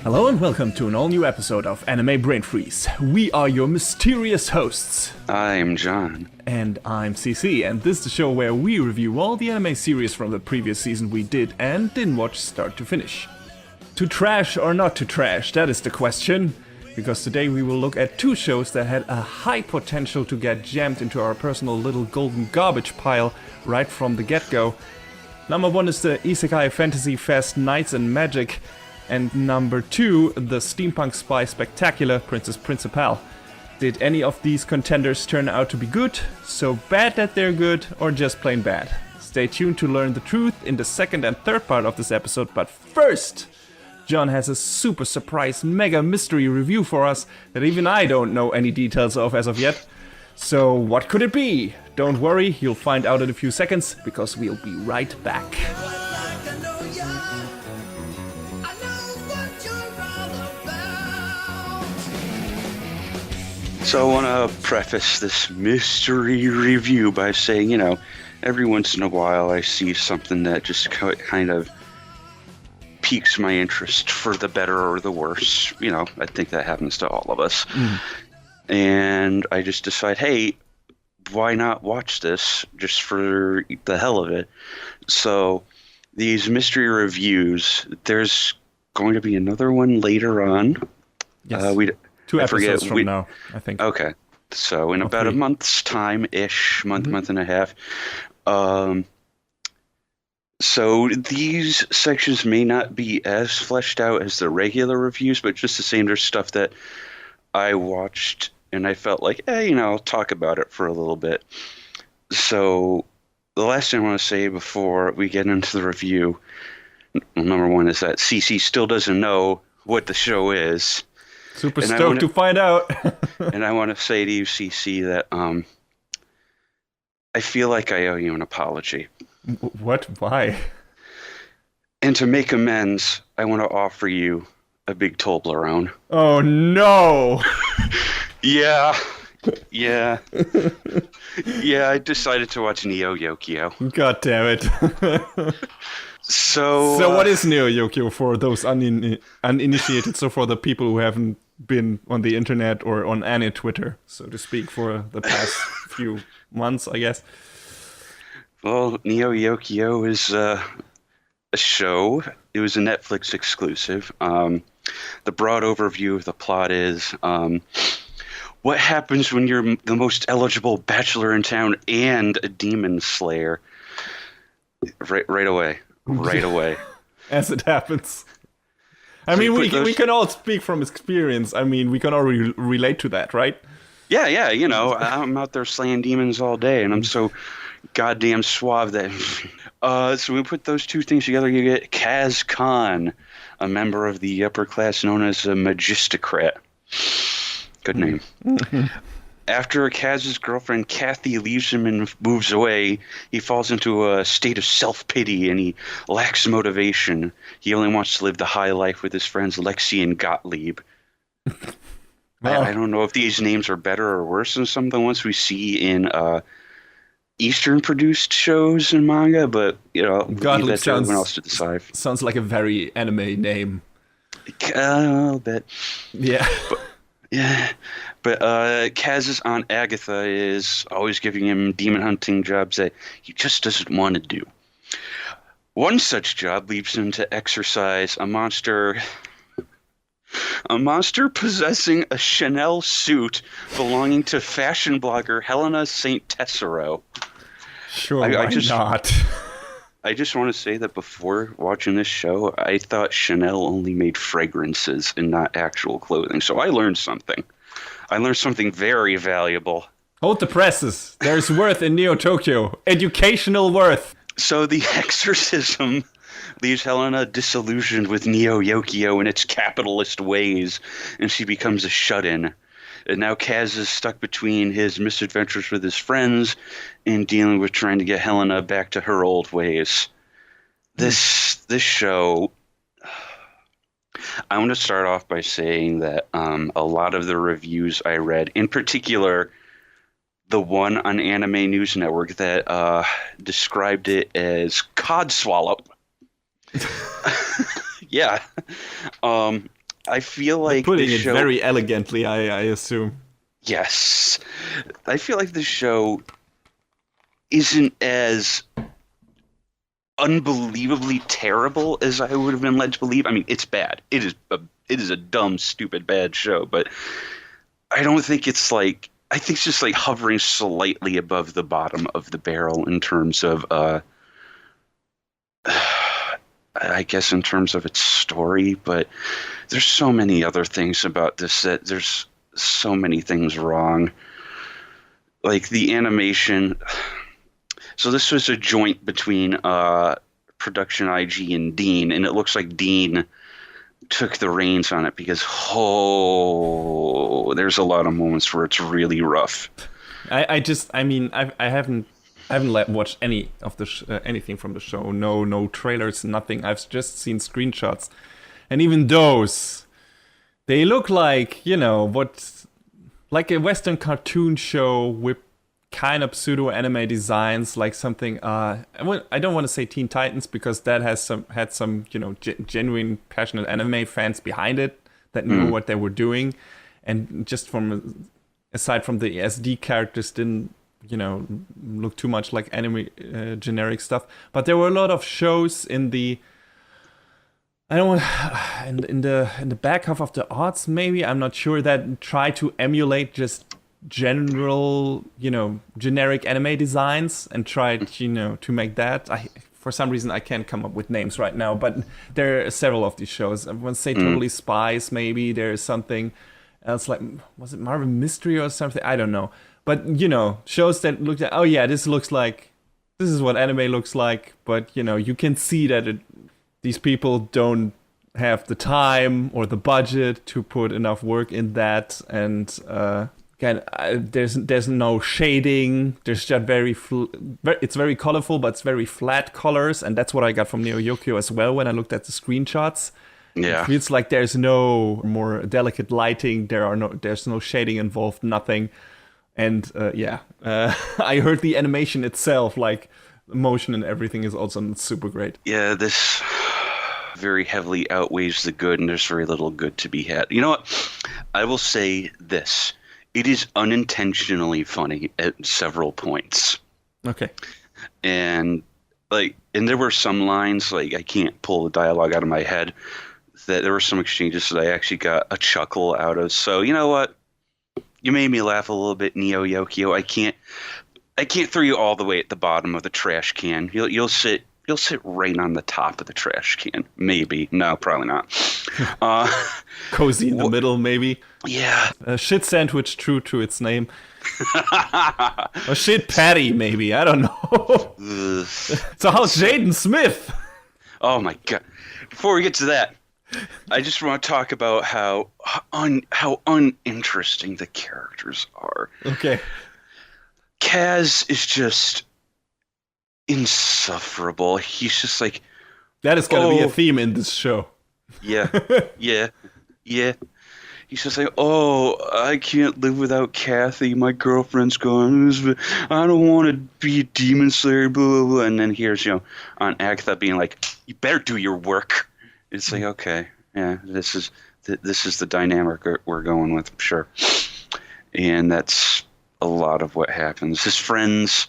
Hello and welcome to an all-new episode of Anime Brain Freeze. We are your mysterious hosts. I'm John. And I'm CC, and this is the show where we review all the anime series from the previous season we did and didn't watch start to finish. To trash or not to trash, that is the question. Because today we will look at two shows that had a high potential to get jammed into our personal little golden garbage pile right from the get-go. Number one is the Isekai Fantasy Fest Knights and Magic, and number two, the Steampunk Spy Spectacular Princess Principal. Did any of these contenders turn out to be good, so bad that they're good, or just plain bad? Stay tuned to learn the truth in the second and third part of this episode, but first, John has a super surprise mega mystery review for us that even I don't know any details of as of yet. So what could it be? Don't worry, you'll find out in a few seconds, because we'll be right back. So I want to preface this mystery review by saying, every once in a while I see something that just kind of piques my interest for the better or the worse. I think that happens to all of us. And I just decide, hey, why not watch this just for the hell of it? So these mystery reviews, there's going to be another one later on. Yes. 2 episodes from now, I think. Okay. So in about 3. a month's time-ish, month and a half. So these sections may not be as fleshed out as the regular reviews, but just the same, there's stuff that I watched and I felt like, I'll talk about it for a little bit. So the last thing I want to say before we get into the review, number one, is that CC still doesn't know what the show is. Super stoked to find out. And I want to say to you, CC, that I feel like I owe you an apology. What? Why? And to make amends, I want to offer you a big Toblerone. Oh, no! Yeah, I decided to watch Neo Yokio. God damn it. So what is Neo Yokio for those uninitiated? So for the people who haven't been on the internet or on any Twitter, so to speak, for the past few months, I guess. Well, Neo Yokio is a show. It was a Netflix exclusive. The broad overview of the plot is what happens when you're the most eligible bachelor in town and a demon slayer? Right away. As it happens. I mean, we can all speak from experience. I mean, we can all relate to that, right? Yeah, I'm out there slaying demons all day, and I'm so goddamn suave that... so we put those two things together, you get Kaz Khan, a member of the upper class known as a magistocrat. Good name. After Kaz's girlfriend Kathy leaves him and moves away, he falls into a state of self-pity and he lacks motivation. He only wants to live the high life with his friends Lexi and Gottlieb. Wow. I don't know if these names are better or worse than some of the ones we see in Eastern-produced shows and manga, but, Gottlieb that's everyone else to decide. Sounds like a very anime name. A little bit. Yeah. But Kaz's Aunt Agatha is always giving him demon hunting jobs that he just doesn't want to do. One such job leads him to exorcise a monster possessing a Chanel suit belonging to fashion blogger Helena St. Tessero. Sure, why not? I just want to say that before watching this show, I thought Chanel only made fragrances and not actual clothing. So I learned something. I learned something very valuable. Hold the presses. There's worth in Neo Tokyo. Educational worth. So the exorcism leaves Helena disillusioned with Neo Yokio and its capitalist ways, and she becomes a shut-in. And now Kaz is stuck between his misadventures with his friends and dealing with trying to get Helena back to her old ways. This show, I want to start off by saying that a lot of the reviews I read, in particular the one on Anime News Network that described it as Codswallop. Yeah. I feel like putting this it show, very elegantly, I assume. yes, I feel like the show isn't as unbelievably terrible as I would have been led to believe. I mean, it's bad. It is a dumb, stupid, bad show, but I don't think it's like, I think it's just like hovering slightly above the bottom of the barrel in terms of I guess in terms of its story, but there's so many other things about this that there's so many things wrong. Like the animation. So this was a joint between Production IG and Dean, and it looks like Dean took the reins on it because there's a lot of moments where it's really rough. I haven't watched any of the anything from the show. No trailers, nothing. I've just seen screenshots, and even those, they look like like a Western cartoon show with kind of pseudo anime designs, like something. I don't want to say Teen Titans because that had some genuine passionate anime fans behind it that knew what they were doing, and just aside from the SD characters didn't look too much like anime generic stuff. But there were a lot of shows in the in the back half of the aughts, maybe, I'm not sure, that try to emulate just general generic anime designs and tried to make that. For some reason I can't come up with names right now, but there are several of these shows. I want to say Totally Spies, maybe. There's something else, like, was it Marvel Mystery or something? I don't know. But shows that looked at, oh yeah, this is what anime looks like, but you can see that these people don't have the time or the budget to put enough work in that, and again, there's no shading. There's just it's very colorful, but it's very flat colors, and that's what I got from Neo Yokio as well when I looked at the screenshots. Yeah, it feels like there's no more delicate lighting. There's no shading involved, nothing. And I heard the animation itself, like the motion and everything, is also super great. Yeah, this very heavily outweighs the good, and there's very little good to be had. You know what? I will say this. It is unintentionally funny at several points. Okay. And there were some lines, like, I can't pull the dialogue out of my head, that there were some exchanges that I actually got a chuckle out of. So, you know what? You made me laugh a little bit, Neo Yokio. I can't throw you all the way at the bottom of the trash can. You'll sit right on the top of the trash can. Maybe. No, probably not. Cozy in the middle, maybe. Yeah. A shit sandwich, true to its name. A shit patty, maybe. I don't know. So how's Jaden Smith? Oh my god. Before we get to that, I just want to talk about how uninteresting the characters are. Okay. Kaz is just insufferable. He's just like, that is going to be a theme in this show. Yeah. He's just like, I can't live without Kathy. My girlfriend's gone. I don't want to be a demon slayer, blah, blah, blah. And then here's, Aunt Agatha being like, you better do your work. It's like, okay, yeah, this is the dynamic we're going with, sure. And that's a lot of what happens. His friends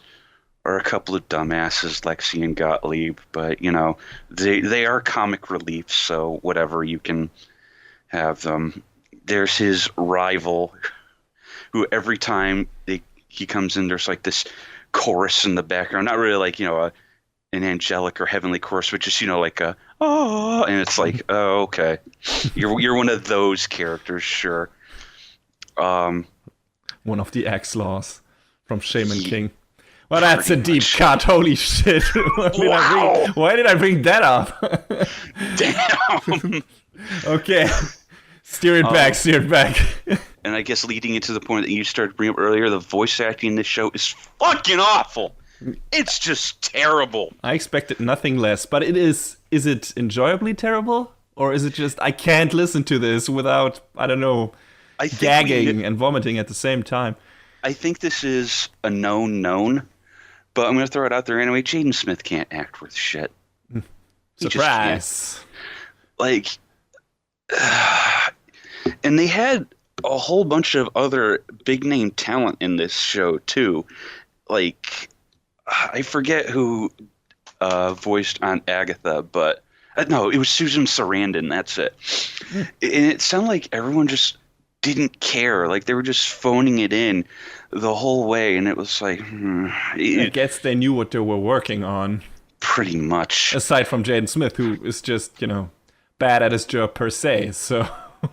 are a couple of dumbasses, Lexi and Gottlieb, but they are comic relief, so whatever, you can have them. There's his rival, who every time he comes in, there's like this chorus in the background, not really like an angelic or heavenly chorus, but just like a and it's like, oh, okay, you're one of those characters, sure. One of the X-Laws from Shaman King. Well, that's a deep cut. Holy shit! Why did I bring that up? Damn. Okay, steer it back. And I guess leading into the point that you started to bring up earlier, the voice acting in this show is fucking awful. It's just terrible. I expected nothing less, but it is. Is it enjoyably terrible, or is it just I can't listen to this without, I don't know, gagging and vomiting at the same time? I think this is a known, but I'm going to throw it out there anyway. Jaden Smith can't act worth shit. Surprise! And they had a whole bunch of other big name talent in this show too. Like I forget who voiced Aunt Agatha, but no, it was Susan Sarandon. That's it. Hmm. And it sounded like everyone just didn't care. Like they were just phoning it in the whole way, and it was like, I guess they knew what they were working on. pretty much. Aside from Jaden Smith, who is just, bad at his job per se. So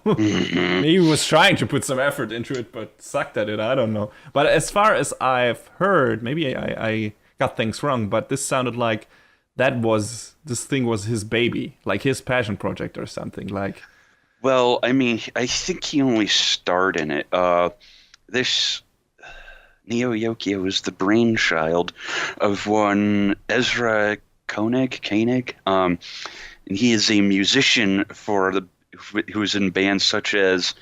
maybe he was trying to put some effort into it, but sucked at it. I don't know. But as far as I've heard, maybe I got things wrong, but this sounded like this thing was his baby, like his passion project or something. Like, Well, I mean, I think he only starred in it. This Neo Yokio was the brainchild of one Ezra Koenig. And he is a musician who's in bands such as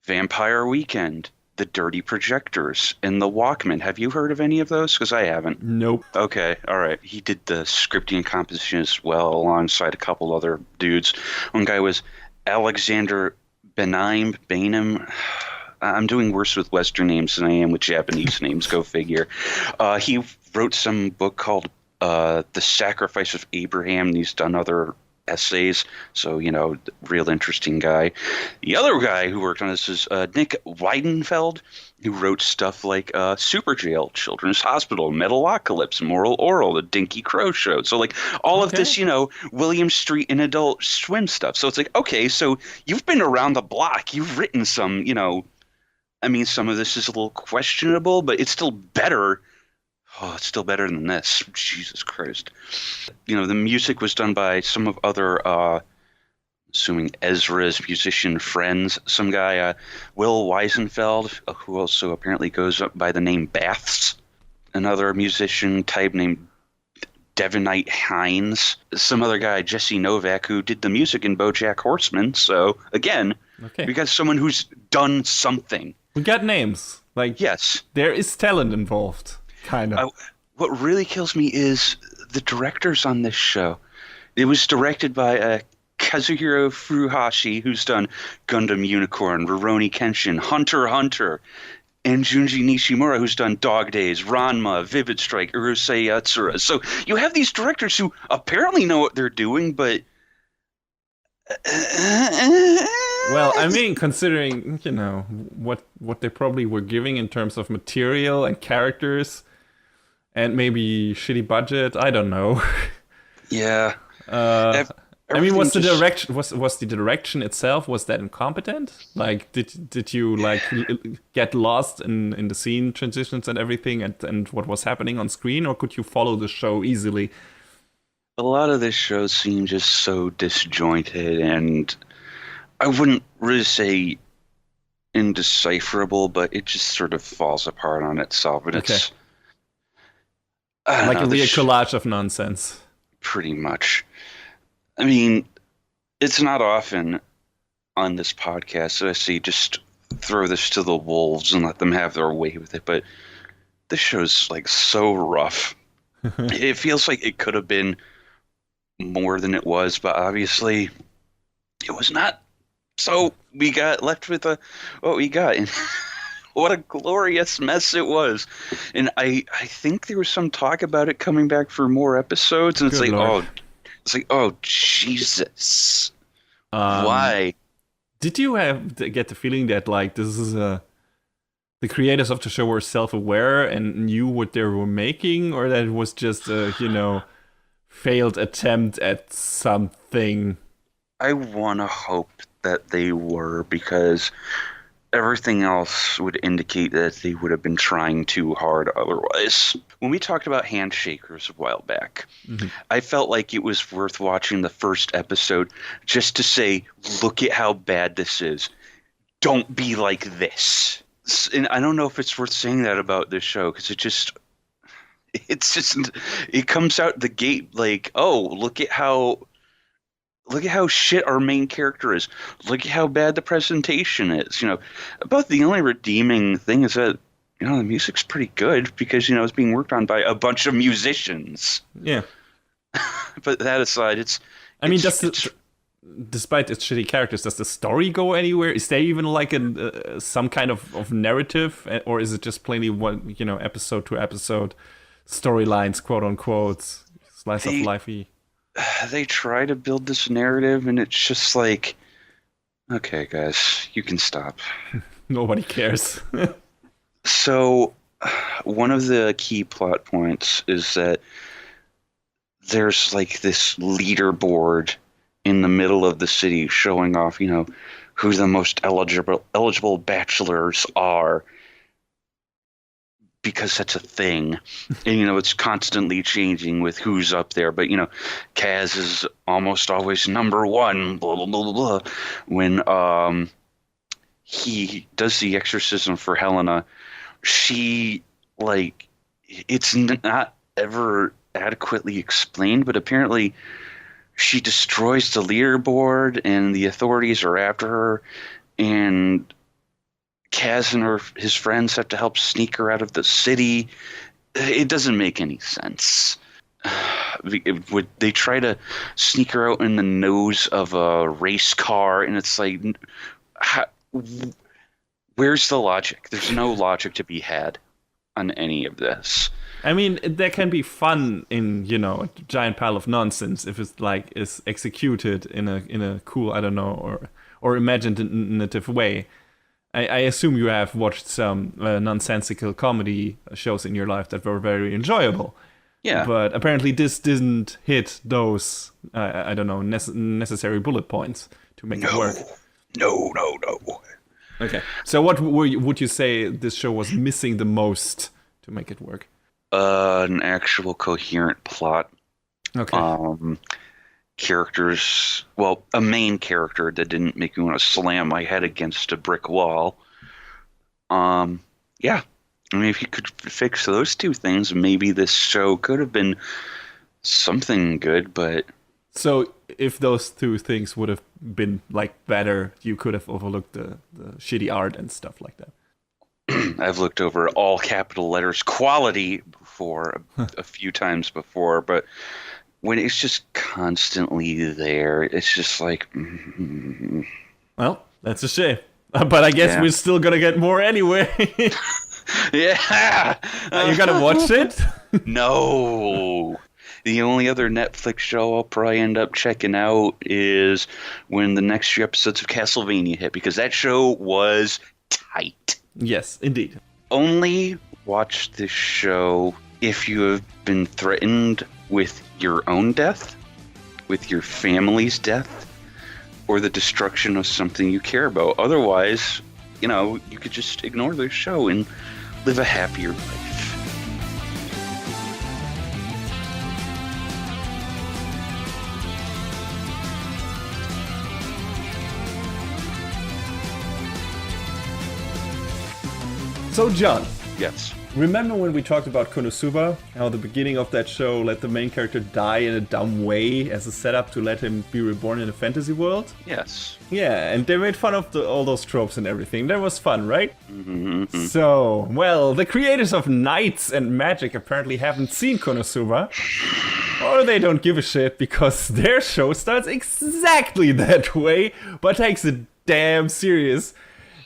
Vampire Weekend, The Dirty Projectors, and The Walkmen. Have you heard of any of those? Because I haven't. nope. Okay, all right. He did the scripting and composition as well, alongside a couple other dudes. One guy was Alexander Bainham. I'm doing worse with Western names than I am with Japanese names. Go figure. He wrote some book called The Sacrifice of Abraham, and he's done other essays. So, real interesting guy. The other guy who worked on this is Nick Weidenfeld, who wrote stuff like Super Jail, Children's Hospital, Metalocalypse, Moral Oral, The Dinky Crow Show. So, like, all of this, William Street and Adult Swim stuff. So it's like, okay, so you've been around the block. You've written some, I mean, some of this is a little questionable, but it's still better. Oh, it's still better than this. Jesus Christ. The music was done by some of other, assuming Ezra's musician friends. Some guy, Will Weisenfeld, who also apparently goes up by the name Baths. Another musician type named Devonite Hines. Some other guy, Jesse Novak, who did the music in BoJack Horseman. So, again, we got someone who's done something. We got names. Like, yes, there is talent involved, kind of. What really kills me is the directors on this show. It was directed by Kazuhiro Furuhashi, who's done Gundam Unicorn, Rurouni Kenshin, Hunter x Hunter, and Junji Nishimura, who's done Dog Days, Ranma, Vivid Strike, Urusei Yatsura. So you have these directors who apparently know what they're doing, but... Well, I mean, considering, what they probably were giving in terms of material and characters, and maybe shitty budget, I don't know. Yeah. I mean, was the direction itself, was that incompetent? Like, did you get lost in the scene transitions and everything, and what was happening on screen, or could you follow the show easily? A lot of this show seemed just so disjointed, and I wouldn't really say indecipherable, but it just sort of falls apart on itself. And it's like a real collage of nonsense. Pretty much. I mean, it's not often on this podcast that I see just throw this to the wolves and let them have their way with it, but this show's like so rough. It feels like it could have been more than it was, but obviously it was not. So we got left with what we got. And what a glorious mess it was. And I think there was some talk about it coming back for more episodes, and it's like, oh, Jesus. Why? Did you get the feeling that, like, this is the creators of the show were self-aware and knew what they were making, or that it was just a, failed attempt at something? I want to hope that they were, because everything else would indicate that they would have been trying too hard otherwise. When we talked about Handshakers a while back, I felt like it was worth watching the first episode just to say, look at how bad this is. Don't be like this. And I don't know if it's worth saying that about this show, because it comes out the gate like, oh, look at how shit our main character is. Look at how bad the presentation is. About the only redeeming thing is that, the music's pretty good, because, it's being worked on by a bunch of musicians. Yeah. But that aside, despite its shitty characters, does the story go anywhere? Is there even like some kind of narrative, or is it just plainly one, episode to episode storylines, quote unquote, slice of lifey? They try to build this narrative, and it's just like, okay, guys, you can stop. Nobody cares. So, one of the key plot points is that there's like this leaderboard in the middle of the city showing off, who the most eligible bachelors are, because that's a thing. And, it's constantly changing with who's up there. But, Kaz is almost always number one, blah, blah, blah, blah, blah. When he does the exorcism for Helena, she, it's not ever adequately explained, but apparently she destroys the leaderboard and the authorities are after her, and Kaz and his friends have to help sneak her out of the city. It doesn't make any sense. They try to sneak her out in the nose of a race car, and it's like, where's the logic? There's no logic to be had on any of this. I mean, there can be fun in, a giant pile of nonsense if it's is executed in a cool, I don't know, or imaginative way. I assume you have watched some nonsensical comedy shows in your life that were very enjoyable. Yeah. But apparently this didn't hit those, I don't know, necessary bullet points to make it work. No. Okay. So what would you say this show was missing the most to make it work? An actual coherent plot. Okay. Characters, well, a main character that didn't make me want to slam my head against a brick wall. Yeah. I mean, if you could fix those two things, maybe this show could have been something good, but... So if those two things would have been, better, you could have overlooked the shitty art and stuff like that. I've looked over all capital letters quality before, a few times before, but... when it's just constantly there, it's just like... Well, that's a shame. But I guess we're still gonna get more anyway. Yeah! You gotta watch it? No! The only other Netflix show I'll probably end up checking out is when the next few episodes of Castlevania hit, because that show was tight. Yes, indeed. Only watch this show if you have been threatened with your own death, with your family's death, or the destruction of something you care about. Otherwise, you could just ignore this show and live a happier life. So, John. Yes. Remember when we talked about Konosuba? How the beginning of that show let the main character die in a dumb way as a setup to let him be reborn in a fantasy world? Yes. Yeah, and they made fun of all those tropes and everything. That was fun, right? Mm-hmm. So, well, the creators of Knights and Magic apparently haven't seen Konosuba. Or they don't give a shit because their show starts exactly that way, but takes it damn serious.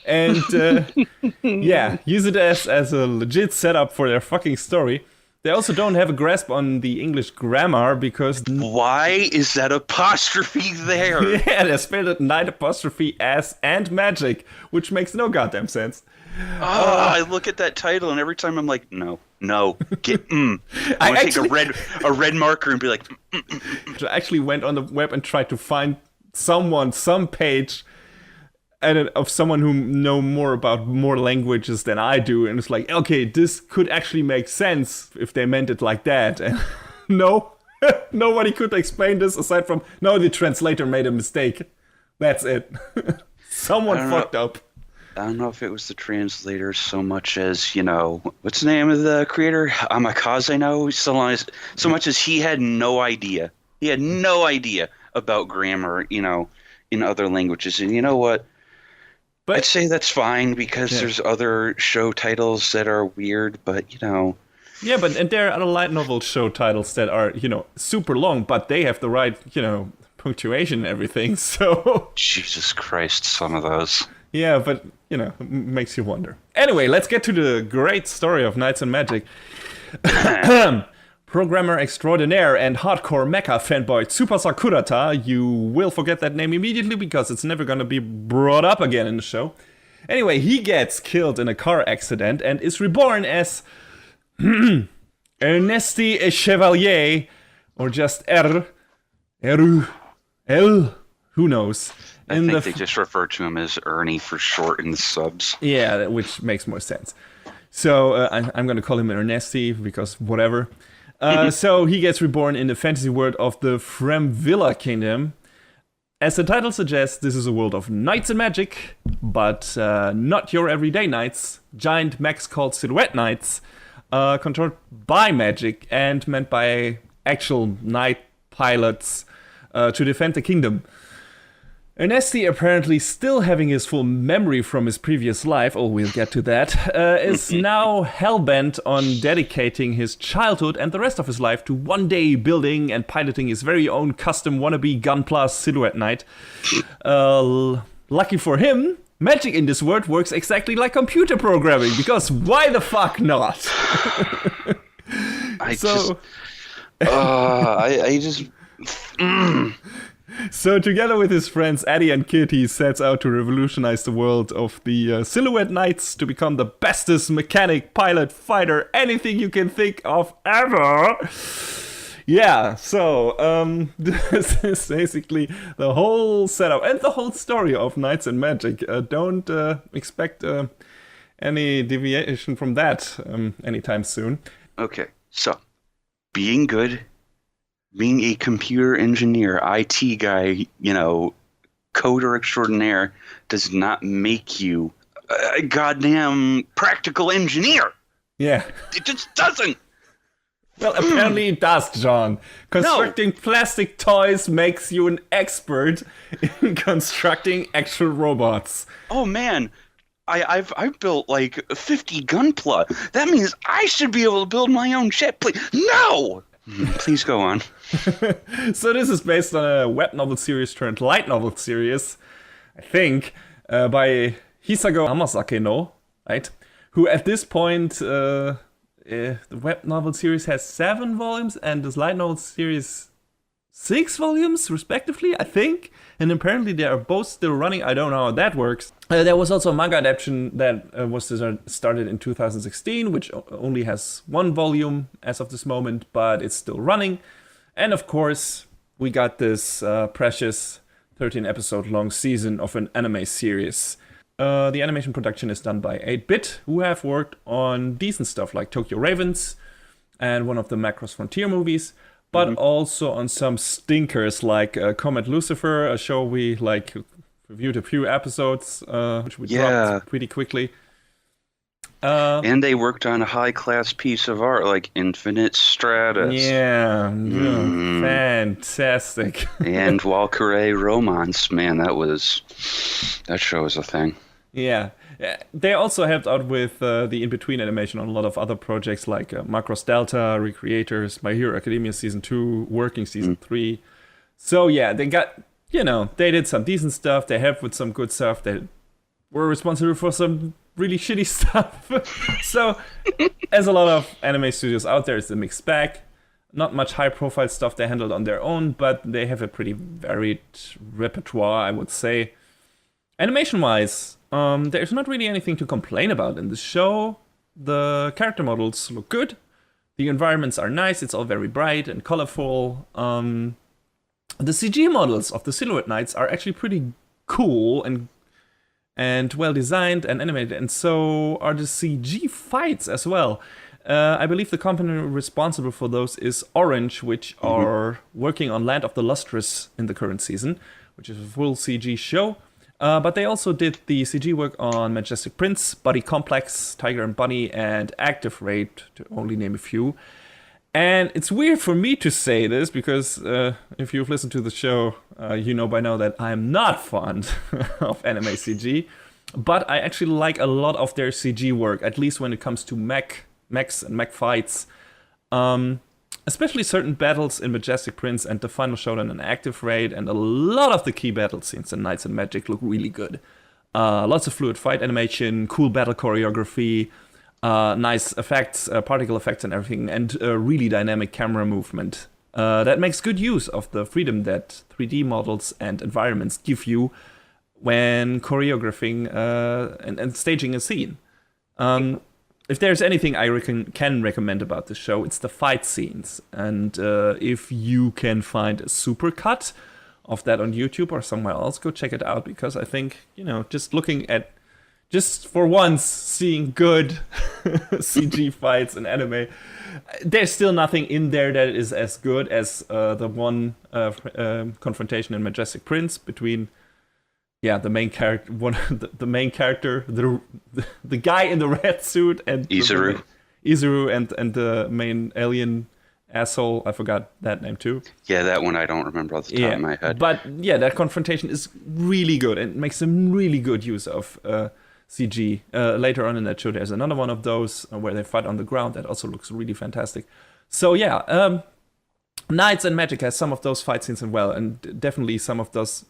And, use it as a legit setup for their fucking story. They also don't have a grasp on the English grammar because... Why is that apostrophe there? Yeah, they spelled it Knight apostrophe S and Magic, which makes no goddamn sense. I look at that title and every time I'm like, no, get I want to take a red marker and be like... I actually went on the web and tried to find some page... of someone who know more about more languages than I do, and it's like, okay, this could actually make sense if they meant it like that. And no, nobody could explain this aside from, no, the translator made a mistake. That's it. Someone fucked up. I don't know if it was the translator so much as, what's the name of the creator? Amakaze now? So much as he had no idea. He had no idea about grammar, in other languages. And you know what? But I'd say that's fine because there's other show titles that are weird, but Yeah, and there are other light novel show titles that are, super long, but they have the right, punctuation and everything. So Jesus Christ, some of those. yeah, but makes you wonder. Anyway, let's get to the great story of Knights and Magic. Programmer extraordinaire and hardcore mecha fanboy Tsubasa Kurata, you will forget that name immediately because it's never gonna be brought up again in the show. Anyway, he gets killed in a car accident and is reborn as Ernesti Chevalier, or just R, L, who knows. I think they just refer to him as Ernie for short in the subs. Yeah, which makes more sense. So I'm going to call him Ernesti because whatever. So he gets reborn in the fantasy world of the Fremvilla Kingdom. As the title suggests, this is a world of knights and magic, but not your everyday knights. Giant mechs called silhouette knights, controlled by magic and meant by actual knight pilots to defend the kingdom. Ernesti, apparently still having his full memory from his previous life, we'll get to that, is now hell-bent on dedicating his childhood and the rest of his life to one day building and piloting his very own custom wannabe Gunpla silhouette knight. Lucky for him, magic in this world works exactly like computer programming, because why the fuck not? So together with his friends Eddie and Kit, he sets out to revolutionize the world of the Silhouette Knights to become the bestest mechanic, pilot, fighter, anything you can think of ever. Yeah, so this is basically the whole setup and the whole story of Knights and Magic. Don't expect any deviation from that anytime soon. Okay, so being good, being a computer engineer, IT guy, coder extraordinaire does not make you a goddamn practical engineer. Yeah. It just doesn't. Well, apparently it does, John. Constructing plastic toys makes you an expert in constructing actual robots. Oh, man. I've built like 50 Gunpla. That means I should be able to build my own ship. Please. No! Please go on. So this is based on a web novel series turned light novel series, I think, by Hisago Hamasake no, right? Who at this point, the web novel series has 7 volumes and this light novel series 6 volumes, respectively, I think. And apparently they are both still running. I don't know how that works. There was also a manga adaptation that was started in 2016, which only has 1 volume as of this moment, but it's still running. And of course, we got this precious 13-episode long season of an anime series. The animation production is done by 8-Bit, who have worked on decent stuff like Tokyo Ravens and one of the Macross Frontier movies, but also on some stinkers like Comet Lucifer, a show we reviewed a few episodes, which we dropped pretty quickly. And they worked on a high-class piece of art like Infinite Stratus. Yeah, fantastic. And Valkyrie Romance, man, that show was a thing. Yeah. They also helped out with the in-between animation on a lot of other projects like Macross Delta, Recreators, My Hero Academia Season 2, Working Season 3. So yeah, they got, they did some decent stuff, they helped with some good stuff, they were responsible for some really shitty stuff. So, as a lot of anime studios out there, it's a mixed bag. Not much high-profile stuff they handled on their own, but they have a pretty varied repertoire, I would say. Animation-wise, there's not really anything to complain about in the show. The character models look good. The environments are nice. It's all very bright and colorful. The CG models of the Silhouette Knights are actually pretty cool and well designed and animated, and so are the CG fights as well. I believe the company responsible for those is Orange, which are working on Land of the Lustrous in the current season, which is a full CG show. But they also did the CG work on Majestic Prince, Buddy Complex, Tiger and Bunny, and Active Raid, to only name a few. And it's weird for me to say this, because if you've listened to the show, you know by now that I'm not fond of anime CG. But I actually like a lot of their CG work, at least when it comes to mechs and mech fights. especially certain battles in Majestic Prince and the final showdown in Active Raid, and a lot of the key battle scenes in Knights and Magic look really good. Lots of fluid fight animation, cool battle choreography, nice effects, particle effects and everything, and really dynamic camera movement. That makes good use of the freedom that 3D models and environments give you when choreographing and staging a scene. If there's anything I can recommend about the show, it's the fight scenes. And if you can find a supercut of that on YouTube or somewhere else, go check it out, because I think, just for once seeing good CG fights in anime, there's still nothing in there that is as good as the one confrontation in Majestic Prince between the main character, the guy in the red suit, and Izuru and the main alien asshole. I forgot that name too. Yeah, that one I don't remember off the top of my head. But yeah, that confrontation is really good and makes some really good use of CG. Later on in that show, there's another one of those where they fight on the ground that also looks really fantastic. So yeah, Knights and Magic has some of those fight scenes as well, and definitely some of that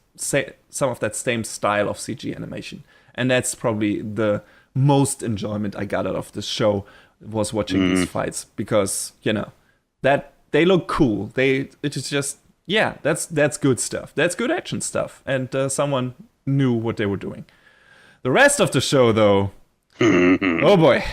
same style of CG animation. And that's probably the most enjoyment I got out of the show, was watching these fights, because that they look cool. It is just that's good stuff. That's good action stuff, and someone knew what they were doing. The rest of the show, though, oh boy.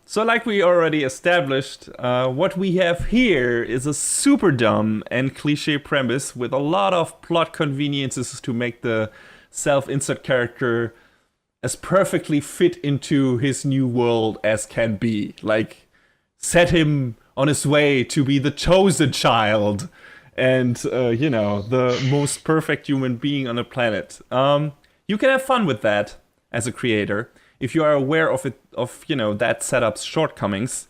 So like we already established, what we have here is a super dumb and cliche premise with a lot of plot conveniences to make the self-insert character as perfectly fit into his new world as can be. Like, set him on his way to be the chosen child and, the most perfect human being on the planet. You can have fun with that as a creator if you are aware of that setup's shortcomings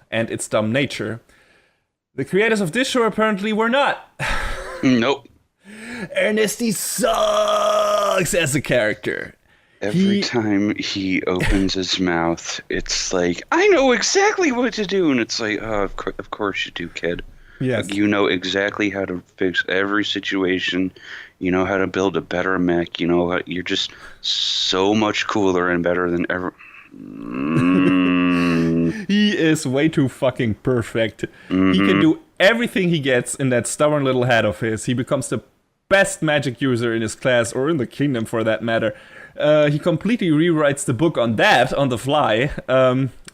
and its dumb nature. The creators of this show apparently were not. Nope. Ernesty sucks as a character. Every time he opens his mouth, it's like, I know exactly what to do. And it's like, oh, of course you do, kid. Yes. Like, you know exactly how to fix every situation. You know how to build a better mech. You know, you're just so much cooler and better than ever. He is way too fucking perfect. Mm-hmm. He can do everything he gets in that stubborn little head of his. He becomes the best magic user in his class, or in the kingdom for that matter. He completely rewrites the book on the fly.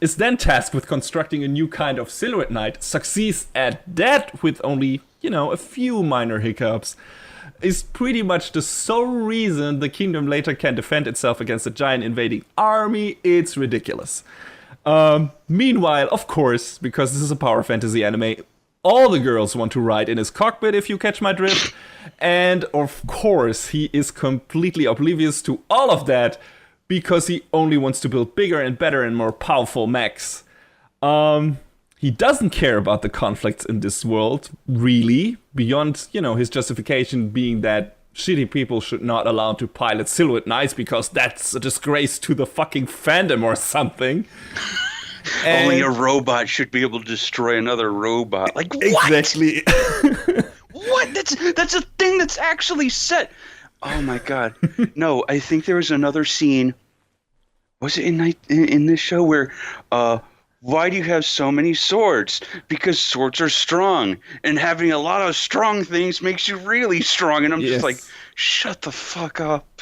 Is then tasked with constructing a new kind of Silhouette Knight, succeeds at that with only, a few minor hiccups, is pretty much the sole reason the kingdom later can defend itself against a giant invading army. It's ridiculous. Meanwhile, of course, because this is a power fantasy anime, all the girls want to ride in his cockpit, if you catch my drift. And of course, he is completely oblivious to all of that, because he only wants to build bigger and better and more powerful mechs. He doesn't care about the conflicts in this world, really, beyond, his justification being that shitty people should not allow to pilot Silhouette Knights because that's a disgrace to the fucking fandom or something. Only a robot should be able to destroy another robot. Like, what? Exactly. What? That's a thing that's actually set. Oh my god. No, I think there was another scene. Was it in this show where why do you have so many swords? Because swords are strong, and having a lot of strong things makes you really strong. And I'm just like, shut the fuck up.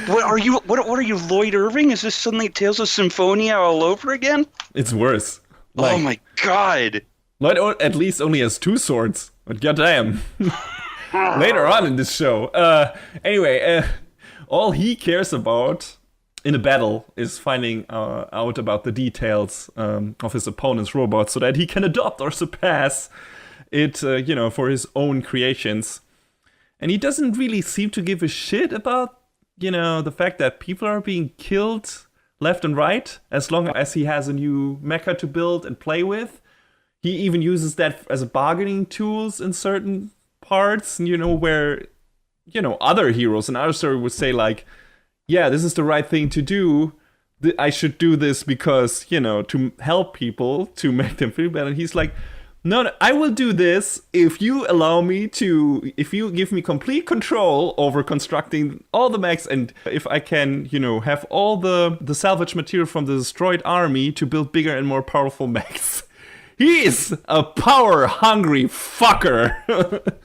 What are you, Lloyd Irving? Is this suddenly Tales of Symphonia all over again? It's worse. Oh my god. Lloyd at least only has 2 swords, but goddamn. Later on in this show. Anyway, all he cares about in a battle is finding out about the details of his opponent's robot so that he can adopt or surpass it, for his own creations. And he doesn't really seem to give a shit about, the fact that people are being killed left and right, as long as he has a new mecha to build and play with. He even uses that as a bargaining tools in certain parts, where, other heroes in our story would say, like, yeah, this is the right thing to do. I should do this because, to help people, to make them feel better. And he's like, No, I will do this if you allow me to, if you give me complete control over constructing all the mechs, and if I can, have all the salvage material from the destroyed army to build bigger and more powerful mechs. He's a power-hungry fucker.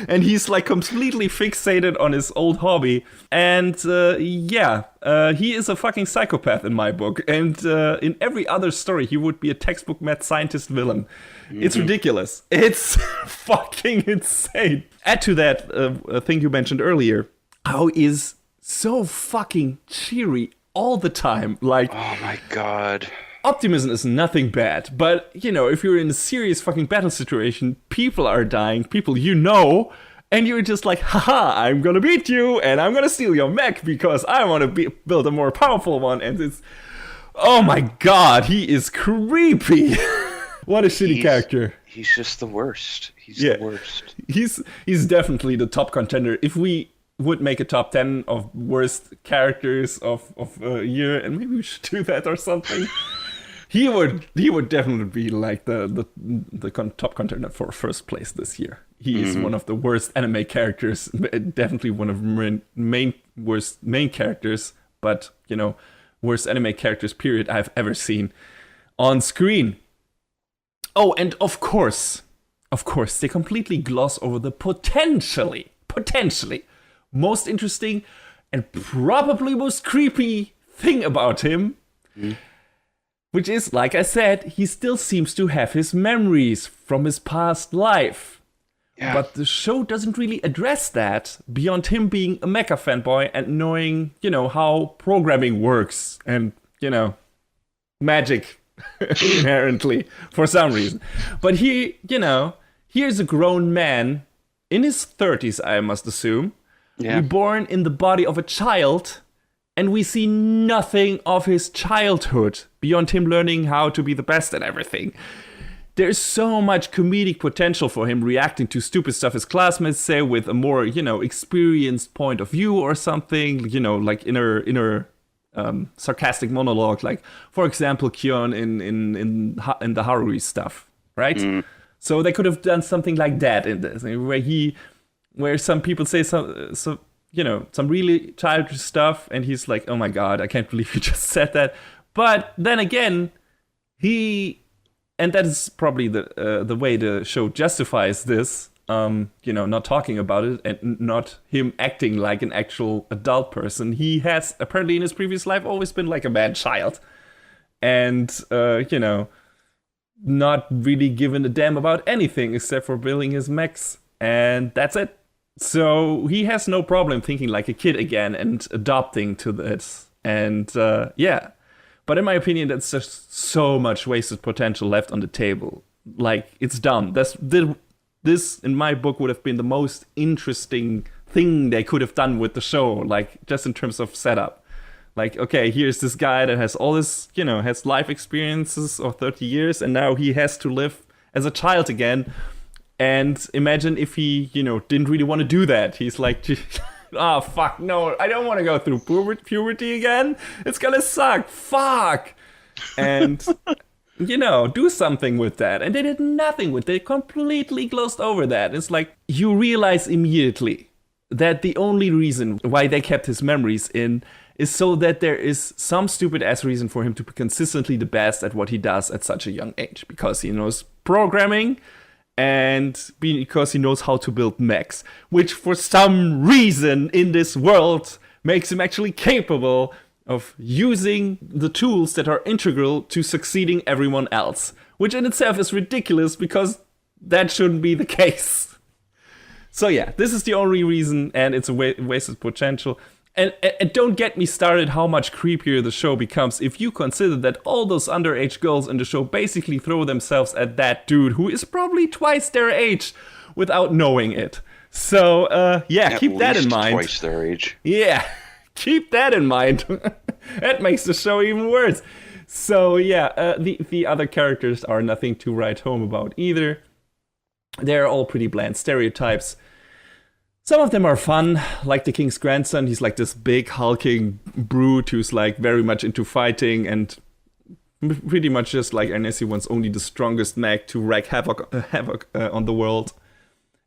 And he's like completely fixated on his old hobby. And he is a fucking psychopath in my book. And in every other story, he would be a textbook mad scientist villain. Mm-hmm. It's ridiculous. It's fucking insane. Add to that thing you mentioned earlier. How is so fucking cheery all the time. Like, oh my god. Optimism is nothing bad, but, if you're in a serious fucking battle situation, people are dying, people and you're just like, haha, I'm gonna beat you, and I'm gonna steal your mech because I want to build a more powerful one, and it's... Oh my god, he is creepy! What a shitty character. He's just the worst. He's the worst. He's definitely the top contender. If we would make a top 10 of worst characters of a year, and maybe we should do that or something... He would definitely be like the top contender for first place this year. He is one of the worst anime characters, definitely one of the worst main characters, but worst anime characters period I've ever seen on screen. Oh, and of course, they completely gloss over the potentially most interesting and probably most creepy thing about him. Which is, like I said, he still seems to have his memories from his past life. Yeah. But the show doesn't really address that beyond him being a mecha fanboy and knowing, how programming works and, magic inherently for some reason. But here's a grown man in his 30s, I must assume, reborn in the body of a child. And we see nothing of his childhood beyond him learning how to be the best at everything. There's so much comedic potential for him reacting to stupid stuff his classmates say with a more, experienced point of view or something, like inner sarcastic monologue. Like, for example, Kyon in the Haruri stuff, right? So they could have done something like that in this, where some people say some really childish stuff, and he's like, oh my god, I can't believe you just said that. But then again, and that is probably the way the show justifies this, not talking about it and not him acting like an actual adult person. He has apparently in his previous life always been like a bad child. And, not really given a damn about anything except for building his mechs. And that's it. So he has no problem thinking like a kid again and adopting to this. And but in my opinion, that's just so much wasted potential left on the table. Like, it's dumb. This, in my book, would have been the most interesting thing they could have done with the show, like, just in terms of setup. Like, okay, here's this guy that has all this, has life experiences of 30 years, and now he has to live as a child again. And imagine if he, didn't really want to do that. He's like, oh, fuck, no, I don't want to go through puberty again. It's gonna suck. Fuck. And, do something with that. And they did nothing with it. They completely glossed over that. It's like, you realize immediately that the only reason why they kept his memories in is so that there is some stupid-ass reason for him to be consistently the best at what he does at such a young age. Because he knows programming, and because he knows how to build mechs, which for some reason in this world makes him actually capable of using the tools that are integral to succeeding everyone else, which in itself is ridiculous because that shouldn't be the case. So yeah, this is the only reason, and it's a wasted potential. And don't get me started how much creepier the show becomes if you consider that all those underage girls in the show basically throw themselves at that dude who is probably twice their age without knowing it. So, keep that in mind. Twice their age. Yeah, keep that in mind. That makes the show even worse. So, the other characters are nothing to write home about either. They're all pretty bland stereotypes. Some of them are fun, like the king's grandson. He's like this big hulking brute who's like very much into fighting and Pretty much just like Ernesti wants only the strongest mech to wreak havoc on the world.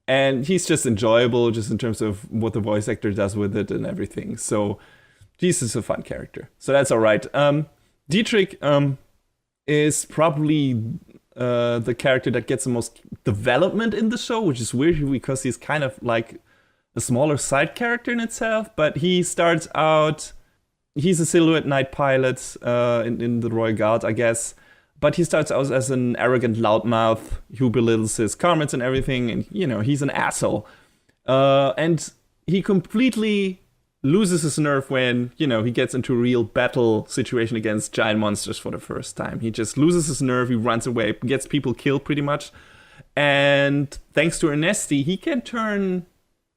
And he's just enjoyable, just in terms of what the voice actor does with it and everything. So he's just a fun character. So that's all right. Dietrich is probably the character that gets the most development in the show, which is weird because he's kind of like a smaller side character in itself. But he starts out, he's a Silhouette Night pilot in the Royal Guard, I guess. But he starts out as an arrogant loudmouth who belittles his comrades and everything. And, he's an asshole. And he completely loses his nerve when, he gets into a real battle situation against giant monsters for the first time. He just loses his nerve. He runs away, gets people killed pretty much. And thanks to Ernesti, he can turn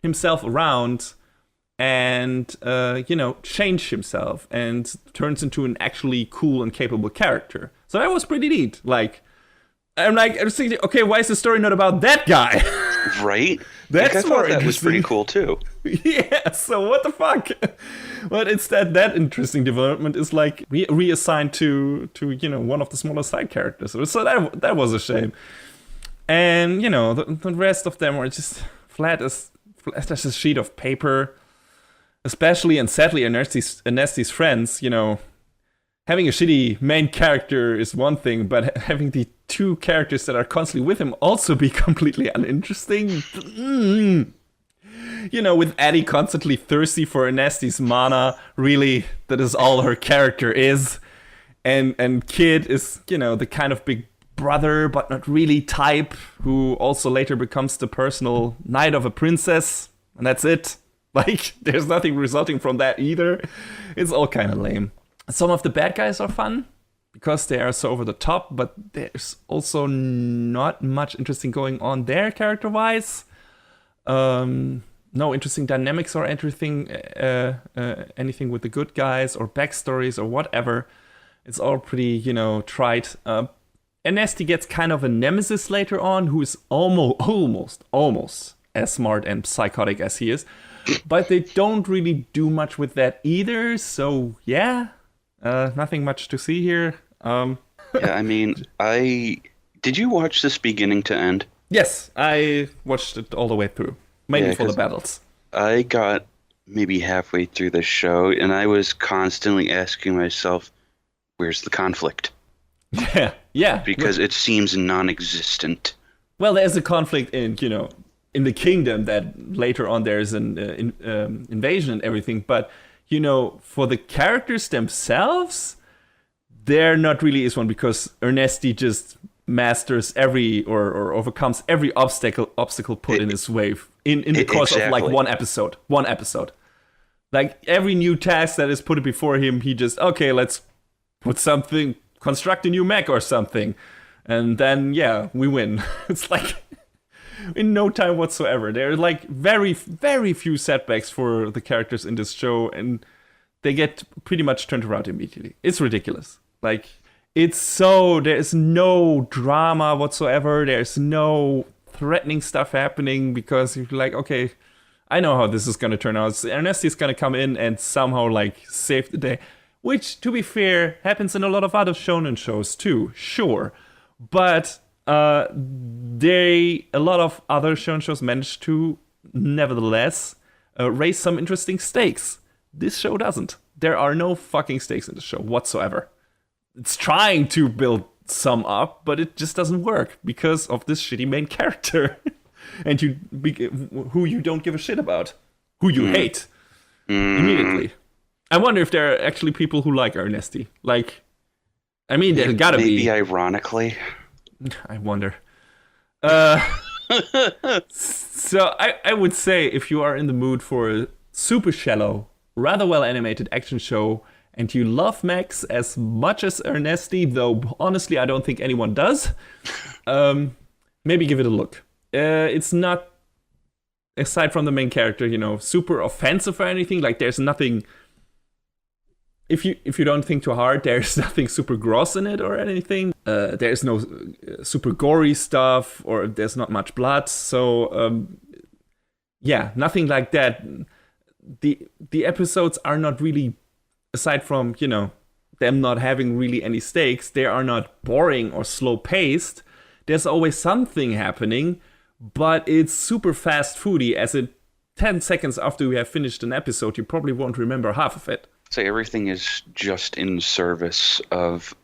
himself around and, change himself and turns into an actually cool and capable character. So that was pretty neat. I was thinking, okay, why is the story not about that guy? Right? That's I thought that was pretty cool too. Yeah, so what the fuck? But instead, that interesting development is reassigned to one of the smaller side characters. So that was a shame. And the rest of them are just flat as a sheet of paper. Especially and sadly, Ernesti's friends, having a shitty main character is one thing, but having the two characters that are constantly with him also be completely uninteresting. With Addie constantly thirsty for Ernesti's mana, really, that is all her character is. And Kid is, the kind of big brother, but not really type, who also later becomes the personal knight of a princess, and that's it. There's nothing resulting from that either. It's all kind of lame. Some of the bad guys are fun because they are so over the top, but there's also not much interesting going on there character-wise. No interesting dynamics or anything with the good guys or backstories or whatever. It's all pretty, trite. Ernesti gets kind of a nemesis later on who is almost as smart and psychotic as he is. But they don't really do much with that either, so yeah, nothing much to see here. Yeah, I mean, did you watch this beginning to end? Yes, I watched it all the way through, mainly for the battles. I got maybe halfway through the show, and I was constantly asking myself, where's the conflict? Yeah. Because it seems non-existent. Well, there's a conflict in the kingdom that later on there's an invasion and everything, but for the characters themselves, there not really is one because Ernesti just masters or overcomes every obstacle put in his way in the course of one episode. Every new task that is put before him, he just let's put something, construct a new mech or something, and then we win. It's in no time whatsoever. There are very, very few setbacks for the characters in this show, and they get pretty much turned around immediately. It's ridiculous. There's no drama whatsoever. There's no threatening stuff happening because you're okay, I know how this is going to turn out. Ernesti is going to come in and somehow save the day, which, to be fair, happens in a lot of other shonen shows too, sure. But a lot of other shonen shows manage to, nevertheless, raise some interesting stakes. This show doesn't. There are no fucking stakes in the show whatsoever. It's trying to build some up, but it just doesn't work because of this shitty main character, and who you don't give a shit about, who you hate immediately. I wonder if there are actually people who like Ernesti. There gotta be. Maybe ironically. I wonder. So I would say if you are in the mood for a super shallow, rather well animated action show, and you love mechs as much as Ernesti, though honestly I don't think anyone does, maybe give it a look. It's not, aside from the main character, super offensive or anything. There's nothing. If you don't think too hard, there's nothing super gross in it or anything. There's no super gory stuff, or there's not much blood. So nothing like that. The episodes are not really, aside from them not having really any stakes, they are not boring or slow paced. There's always something happening, but it's super fast foody, as in 10 seconds after we have finished an episode, you probably won't remember half of it. So everything is just in service of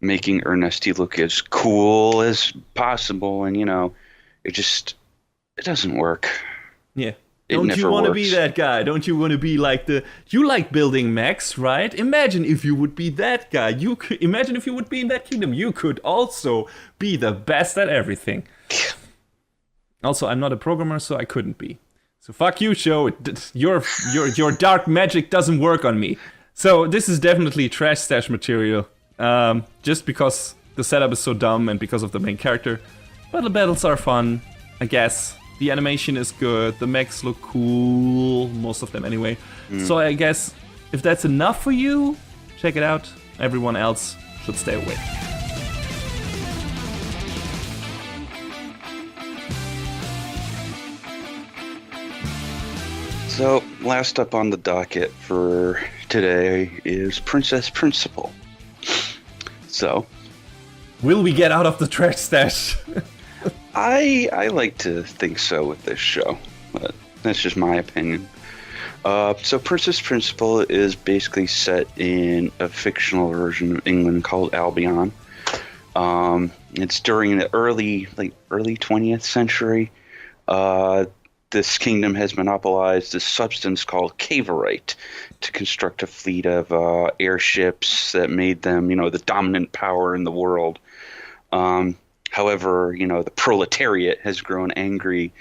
making Ernesty look as cool as possible, and it doesn't work. Yeah. It Don't never you want to works. be that guy? Don't you want to be like you like building mechs, right? Imagine if you would be that guy. Imagine if you would be in that kingdom. You could also be the best at everything. Also, I'm not a programmer, so I couldn't be. So fuck you, show. Your dark magic doesn't work on me. So this is definitely trash stash material. Just because the setup is so dumb and because of the main character. But the battles are fun, I guess. The animation is good. The mechs look cool. Most of them anyway. So I guess if that's enough for you, check it out. Everyone else should stay away. So, last up on the docket for today is Princess Principal. So, Will we get out of the trash stash? I like to think so with this show, but that's just my opinion. So Princess Principal is basically set in a fictional version of England called Albion. It's during the early 20th century. This kingdom has monopolized this substance called cavorite to construct a fleet of airships that made them, the dominant power in the world. However, the proletariat has grown angry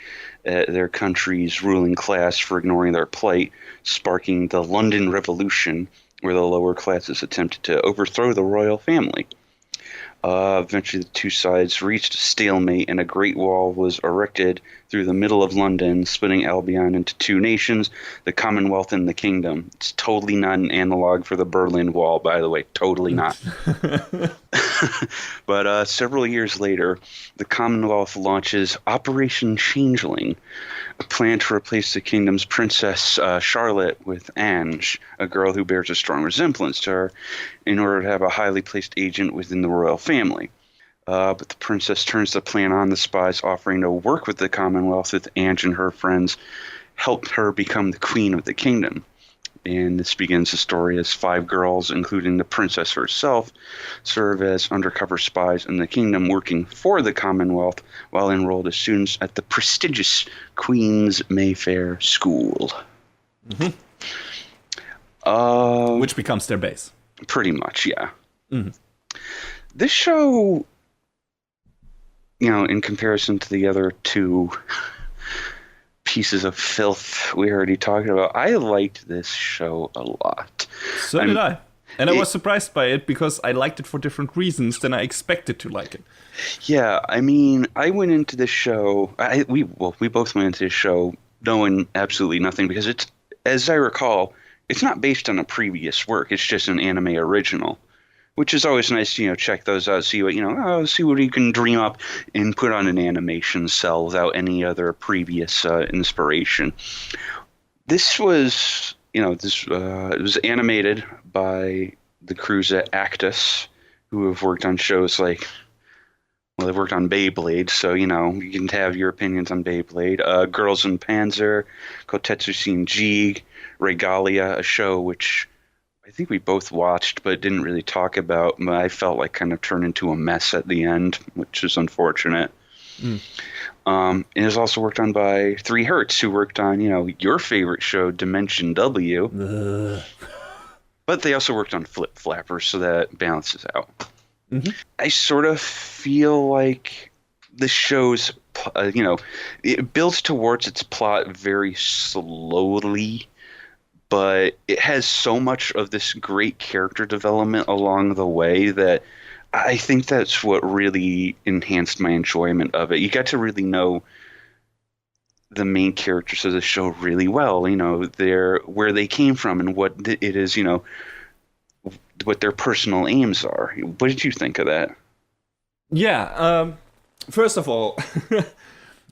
at their country's ruling class for ignoring their plight, sparking the London Revolution, where the lower classes attempted to overthrow the royal family. Eventually, the two sides reached a stalemate, and a great wall was erected through the middle of London, splitting Albion into two nations, the Commonwealth and the Kingdom. It's totally not an analog for the Berlin Wall, by the way. Totally not. But several years later, the Commonwealth launches Operation Changeling, a plan to replace the kingdom's princess Charlotte with Ange, a girl who bears a strong resemblance to her, in order to have a highly placed agent within the royal family. But the princess turns the plan on. The spies offering to work with the Commonwealth with Ange and her friends helped her become the queen of the kingdom. And this begins the story as 5 girls, including the princess herself, serve as undercover spies in the kingdom, working for the Commonwealth while enrolled as students at the prestigious Queen's Mayfair School. Mm-hmm. Which becomes their base. Pretty much, yeah. Mm-hmm. This show, in comparison to the other two pieces of filth we already talked about, I liked this show a lot. So did I. And I was surprised by it because I liked it for different reasons than I expected to like it. Yeah, I mean, I went into this show, we both went into this show knowing absolutely nothing because it's, as I recall, it's not based on a previous work. It's just an anime original, which is always nice to, check those out, see what, see what you can dream up and put on an animation cell without any other previous inspiration. This was, it was animated by the crews at Actus, who have worked on shows like, well, they've worked on Beyblade, so, you can have your opinions on Beyblade. Girls in Panzer, Kotetsu Shinji, Regalia, a show which I think we both watched but didn't really talk about. I felt like kind of turned into a mess at the end, which is unfortunate. It was also worked on by 3 Hertz, who worked on, your favorite show, Dimension W. But they also worked on Flip Flappers, so that balances out. Mm-hmm. I sort of feel like the show's, it builds towards its plot very slowly, but it has so much of this great character development along the way that I think that's what really enhanced my enjoyment of it. You got to really know the main characters of the show really well, where they came from and what it is, what their personal aims are. What did you think of that? Yeah, first of all,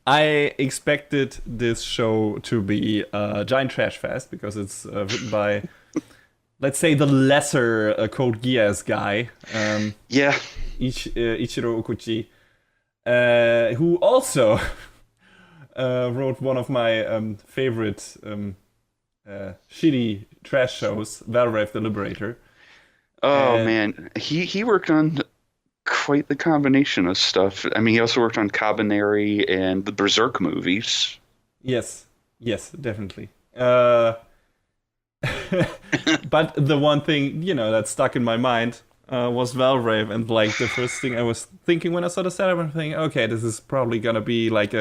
I expected this show to be a giant trash fest because it's written by let's say the lesser Code Geass guy, Yeah. Ichiro Okuchi, who also wrote one of my favorite shitty trash shows, Valrave the Liberator. Oh And man, he worked on quite the combination of stuff. I mean, he also worked on Cabaneri and the Berserk movies. yes, definitely. But the one thing, that stuck in my mind was Valrave, and like the first thing I was thinking when I saw the setup, I'm thinking, okay, this is probably gonna be like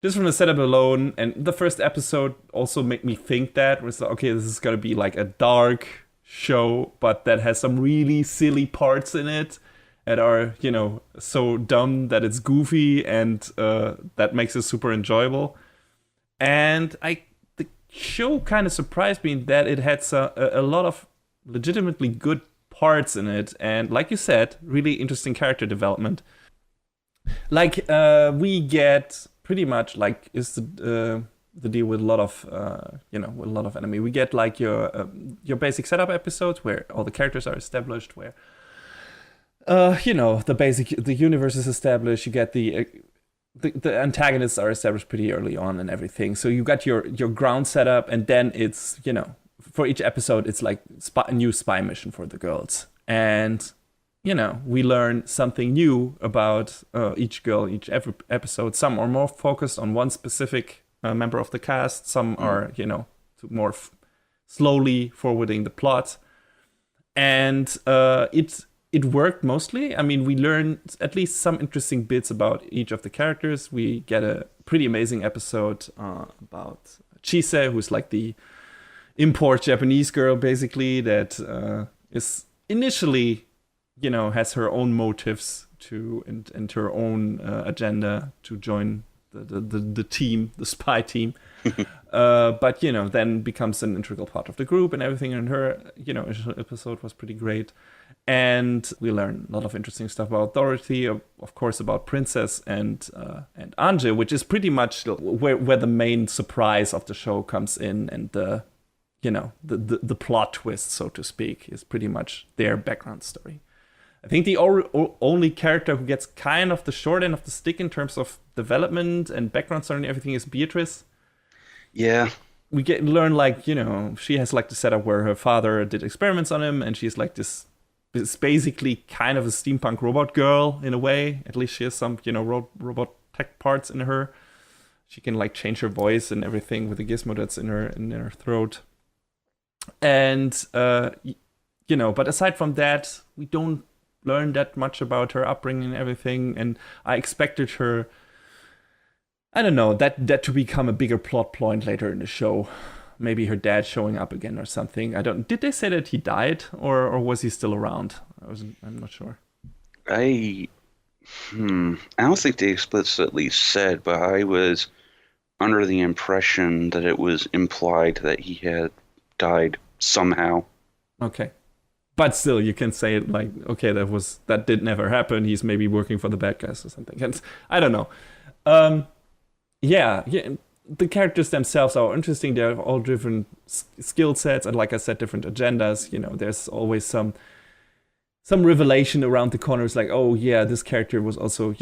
just from the setup alone, and the first episode also made me think that, was like, okay, this is gonna be like a dark show, but that has some really silly parts in it that are, so dumb that it's goofy, and that makes it super enjoyable. And the show kind of surprised me that it had a lot of legitimately good parts in it, and like you said, really interesting character development. Like we get pretty much like is the deal with a lot of with a lot of anime. We get like your basic setup episodes where all the characters are established, where the universe is established. You get the antagonists are established pretty early on and everything. So you got your ground setup, and then it's for each episode it's like a new spy mission for the girls, and we learn something new about each girl every episode. Some are more focused on one specific member of the cast. Some are more slowly forwarding the plot, and it worked mostly. I mean, we learned at least some interesting bits about each of the characters. We get a pretty amazing episode about Chise, who's like the import Japanese girl, basically, that is initially, has her own motives and her own agenda to join the team, the spy team. But then becomes an integral part of the group and everything. And her initial episode was pretty great. And we learn a lot of interesting stuff about Dorothy, of course, about Princess and Anje, which is pretty much where the main surprise of the show comes in, and the plot twist, so to speak, is pretty much their background story. I think the only character who gets kind of the short end of the stick in terms of development and background story and everything is Beatrice. Yeah. We learn like, she has like the setup where her father did experiments on him, and she's like this basically kind of a steampunk robot girl in a way. At least she has some, robot tech parts in her. She can like change her voice and everything with the gizmo that's in her throat. And but aside from that, we don't learn that much about her upbringing and everything. And I expected her, I don't know, that to become a bigger plot point later in the show. Maybe her dad showing up again or something. Did they say that he died, or was he still around? I'm not sure. I don't think they explicitly said, but I was under the impression that it was implied that he had died somehow. Okay. But still, you can say it like, okay, that did never happen. He's maybe working for the bad guys or something. And I don't know. Yeah. The characters themselves are interesting. They have all different skill sets, and like I said, different agendas. There's always some revelation around the corners, like, oh yeah, this character was also,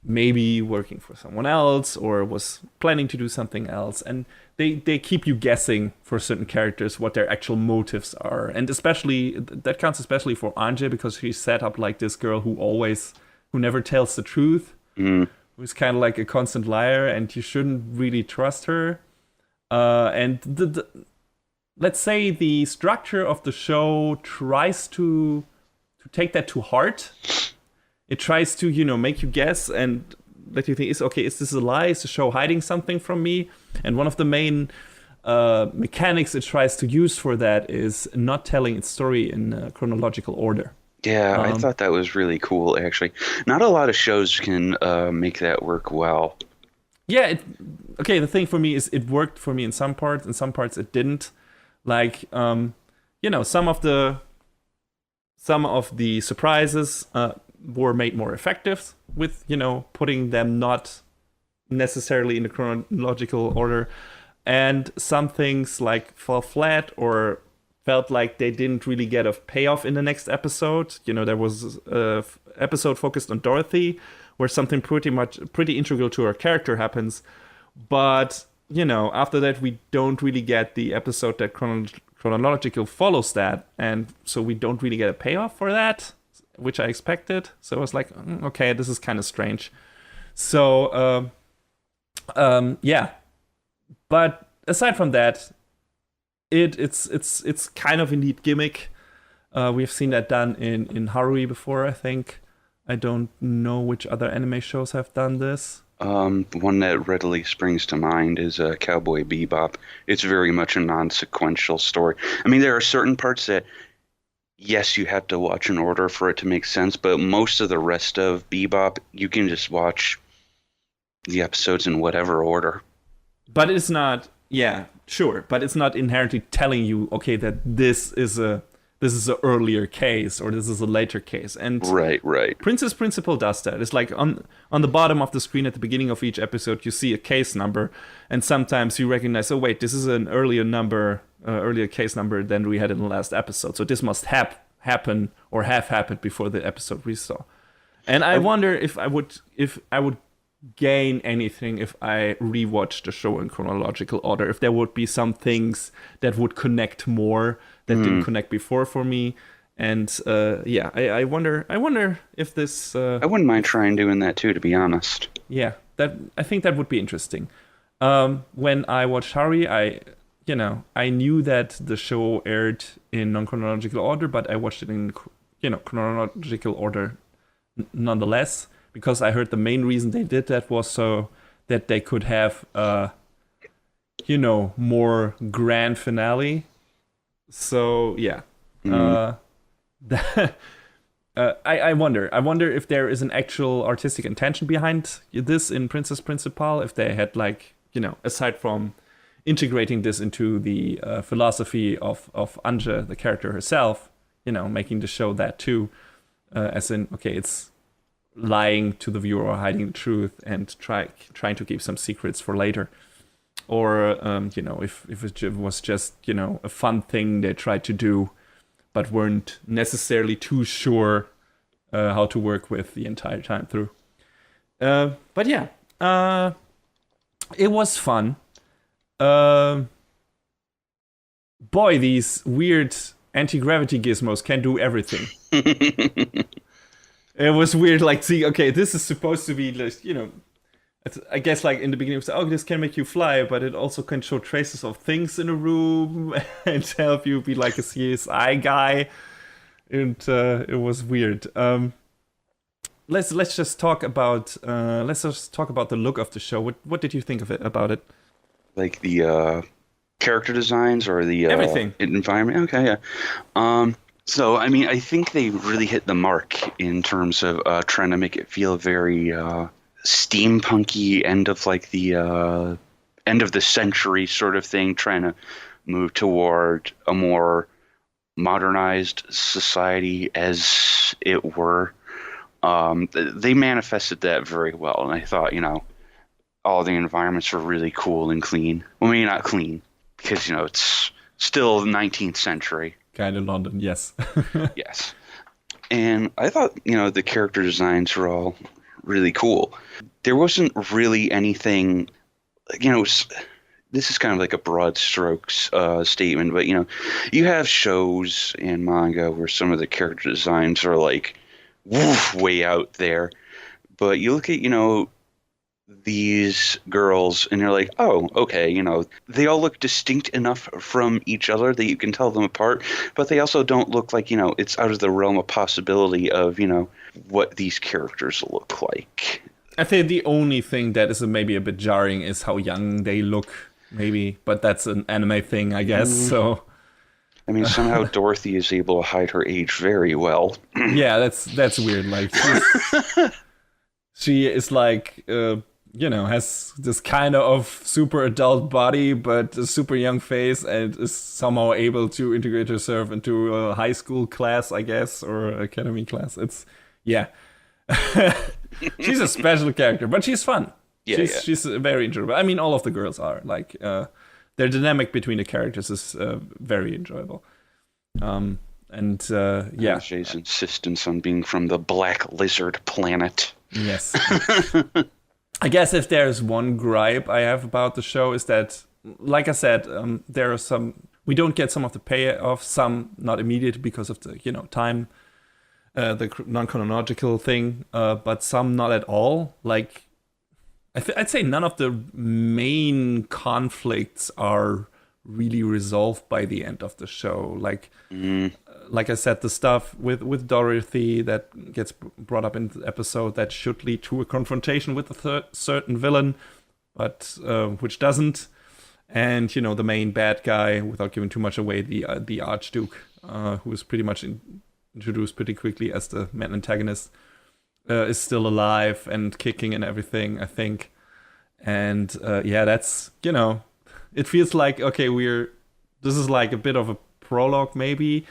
maybe working for someone else or was planning to do something else. And they keep you guessing for certain characters what their actual motives are. And especially, that counts especially for Anje, because she's set up like this girl who never tells the truth. Who's kind of like a constant liar, and you shouldn't really trust her. And let's say the structure of the show tries to take that to heart. It tries to, make you guess and let you think, is this a lie? Is the show hiding something from me? And one of the main mechanics it tries to use for that is not telling its story in chronological order. Yeah, I thought that was really cool, actually. Not a lot of shows can make that work well. Yeah, the thing for me is it worked for me in some parts, in some parts it didn't. Like, some of the surprises were made more effective with, putting them not necessarily in the chronological order. And some things like fall flat or felt like they didn't really get a payoff in the next episode. You know, there was a episode focused on Dorothy, where something pretty integral to her character happens. But, you know, after that, we don't really get the episode that chronological follows that. And so we don't really get a payoff for that, which I expected. So I was like, okay, this is kind of strange. So, yeah. But aside from that, it's kind of a neat gimmick. We've seen that done in Haruhi before, I think. I don't know which other anime shows have done this. One that readily springs to mind is Cowboy Bebop. It's very much a non-sequential story. I mean, there are certain parts that, yes, you have to watch in order for it to make sense, but most of the rest of Bebop, you can just watch the episodes in whatever order. But it's not, yeah, sure, but it's not inherently telling you, okay, that this is an earlier case or this is a later case. And right. Princess Principal does that. It's like on the bottom of the screen at the beginning of each episode, you see a case number, and sometimes you recognize, oh wait, this is an earlier case number than we had in the last episode. So this must happen or have happened before the episode we saw. And I wonder if I would gain anything if I rewatch the show in chronological order, if there would be some things that would connect more that didn't connect before for me. And yeah, I wonder if this I wouldn't mind trying doing that too, to be honest. Yeah, I think that would be interesting. When I watched Haruhi, I knew that the show aired in non-chronological order, but I watched it in chronological order nonetheless, because I heard the main reason they did that was so that they could have more grand finale. So yeah. I wonder if there is an actual artistic intention behind this in Princess Principal, if they had, like, aside from integrating this into the philosophy of Anja, the character herself, making the show that too, as in, okay, it's lying to the viewer or hiding the truth and trying to keep some secrets for later. Or, if it was just, a fun thing they tried to do, but weren't necessarily too sure how to work with the entire time through. But yeah, it was fun. Boy, these weird anti-gravity gizmos can do everything. It was weird, like, see, okay, this is supposed to be, I guess, like, in the beginning, it was, this can make you fly, but it also can show traces of things in a room and help you be like a CSI guy. And it was weird. Let's just talk about the look of the show. What did you think about it? Like the character designs or the everything environment? Okay, yeah. So, I mean, I think they really hit the mark in terms of trying to make it feel very steampunky, end of the century sort of thing, trying to move toward a more modernized society, as it were. They manifested that very well, and I thought, all the environments were really cool and clean. Well, maybe not clean, because, it's still the 19th century. Kind of London, yes. Yes. And I thought, the character designs were all really cool. There wasn't really anything, this is kind of like a broad strokes statement, but, you have shows and manga where some of the character designs are like, way out there. But you look at, these girls and you're like, oh, okay, they all look distinct enough from each other that you can tell them apart, but they also don't look like, it's out of the realm of possibility of, what these characters look like. I think the only thing that is maybe a bit jarring is how young they look, maybe, but that's an anime thing, I guess, so... I mean, somehow Dorothy is able to hide her age very well. Yeah, that's weird, like, she is like... has this kind of super adult body, but a super young face, and is somehow able to integrate herself into a high school class, I guess, or academy class. Yeah. She's a special character, but she's fun. Yeah, she's very enjoyable. I mean, all of the girls are. Like, their dynamic between the characters is very enjoyable. Yeah, Jay's insistence on being from the Black Lizard planet. yes. I guess if there's one gripe I have about the show is that, like I said, there are some, we don't get some of the payoff, some not immediate because of the time, the non-chronological thing, but some not at all. Like I'd say none of the main conflicts are really resolved by the end of the show. Like I said, the stuff with Dorothy that gets brought up in the episode that should lead to a confrontation with a certain villain, but which doesn't. And the main bad guy, without giving too much away, the Archduke, who is pretty much introduced pretty quickly as the main antagonist, is still alive and kicking and everything, I think. And that's it feels like, okay, this is like a bit of a prologue maybe.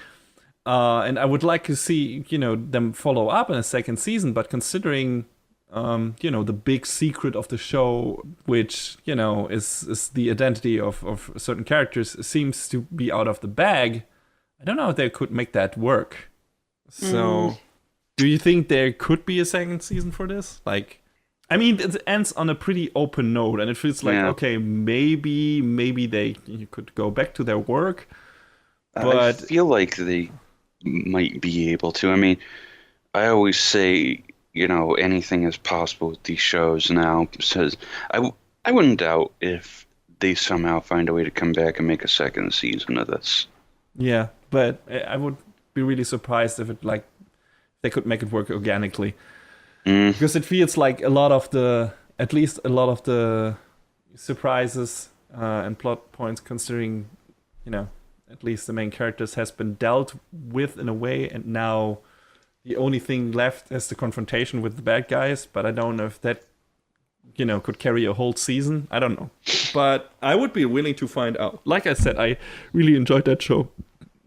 And I would like to see, them follow up in a second season, but considering, the big secret of the show, which, is the identity of certain characters, seems to be out of the bag, I don't know if they could make that work. So, do you think there could be a second season for this? Like, I mean, it ends on a pretty open note, and it feels like, okay, maybe they could go back to their work, but I feel like they might be able to. I mean, I always say, anything is possible with these shows now. Says I wouldn't doubt if they somehow find a way to come back and make a second season of this. Yeah, but I would be really surprised if they could make it work organically. Because it feels like at least a lot of the surprises and plot points, considering, at least the main characters, has been dealt with in a way, and now the only thing left is the confrontation with the bad guys. But I don't know if that, could carry a whole season. I don't know. But I would be willing to find out. Like I said, I really enjoyed that show.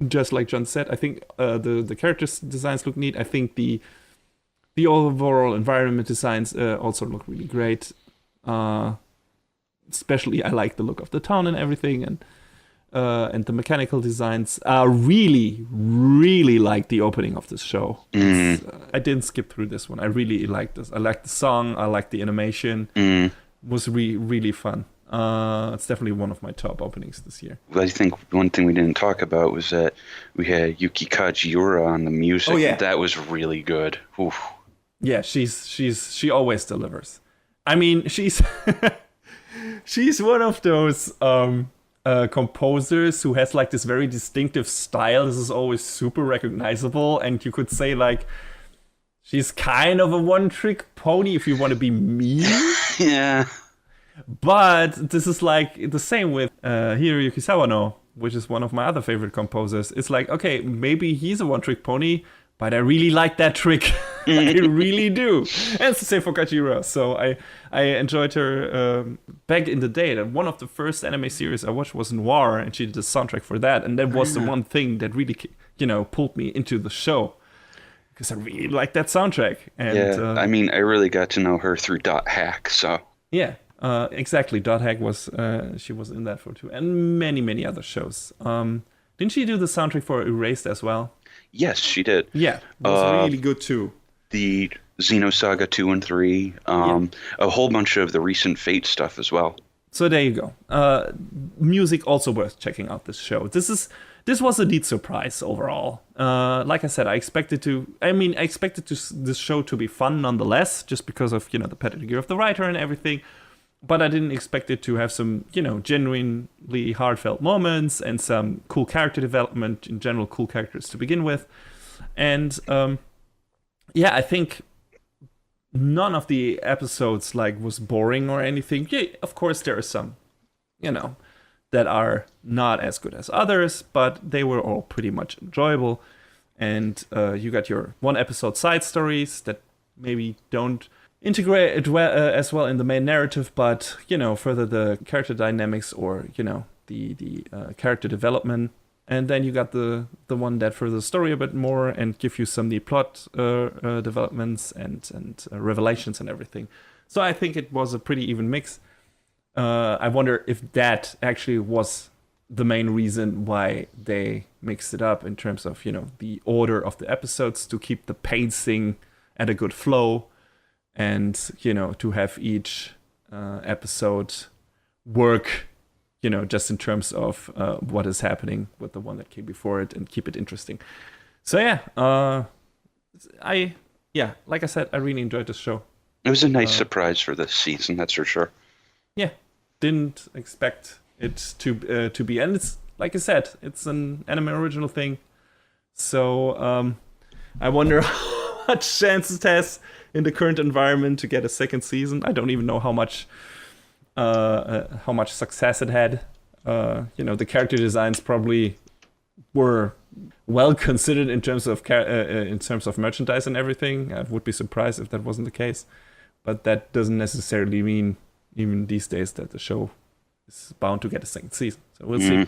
Just like John said, I think the characters designs look neat. I think the overall environment designs also look really great. Especially, I like the look of the town and everything, and the mechanical designs. I really, really like the opening of this show. I didn't skip through this one. I really liked this. I liked the song. I liked the animation. It was really fun. It's definitely one of my top openings this year. I think one thing we didn't talk about was that we had Yuki Kajiura on the music. Oh, yeah. That was really good. Oof. Yeah, she always delivers. I mean, she's one of those composers who has like this very distinctive style. This is always super recognizable, and you could say like she's kind of a one-trick pony if you want to be mean. Yeah. But this is like the same with Hiroyuki Sawano, which is one of my other favorite composers. It's like, okay, maybe he's a one-trick pony, but I really like that trick. I really do. And it's the same for Kajira. So I enjoyed her back in the day. That one of the first anime series I watched was Noir, and she did the soundtrack for that. And that was the one thing that really, pulled me into the show, because I really liked that soundtrack. And, I mean, I really got to know her through Dot Hack. So yeah. Exactly. Dot Hack was she was in that for too, and many other shows. Didn't she do the soundtrack for Erased as well? Yes, she did. Yeah, it was really good too. The Xenosaga 2 and 3, a whole bunch of the recent Fate stuff as well. So there you go. Music also worth checking out this show. This was a neat surprise overall. Like I said, I expected this show to be fun nonetheless, just because of the pedigree of the writer and everything. But I didn't expect it to have some, genuinely heartfelt moments and some cool character development, in general, cool characters to begin with. And, I think none of the episodes, was boring or anything. Yeah, of course, there are some, that are not as good as others, but they were all pretty much enjoyable. And you got your one-episode side stories that maybe don't integrate as well in the main narrative, but further the character dynamics or the character development. And then you got the one that furthers the story a bit more and give you some neat plot developments and revelations and everything. So I think it was a pretty even mix. I wonder if that actually was the main reason why they mixed it up in terms of, the order of the episodes to keep the pacing at a good flow and, to have each episode work, just in terms of what is happening with the one that came before it and keep it interesting. So like I said, I really enjoyed this show. It was a nice surprise for this season, that's for sure. Yeah, didn't expect it to be, and it's like I said, it's an anime original thing. So I wonder how much chance it has in the current environment to get a second season. I don't even know how much success it had. The character designs probably were well considered in terms of merchandise and everything. I would be surprised if that wasn't the case, but that doesn't necessarily mean even these days that the show is bound to get a second season. So we'll see.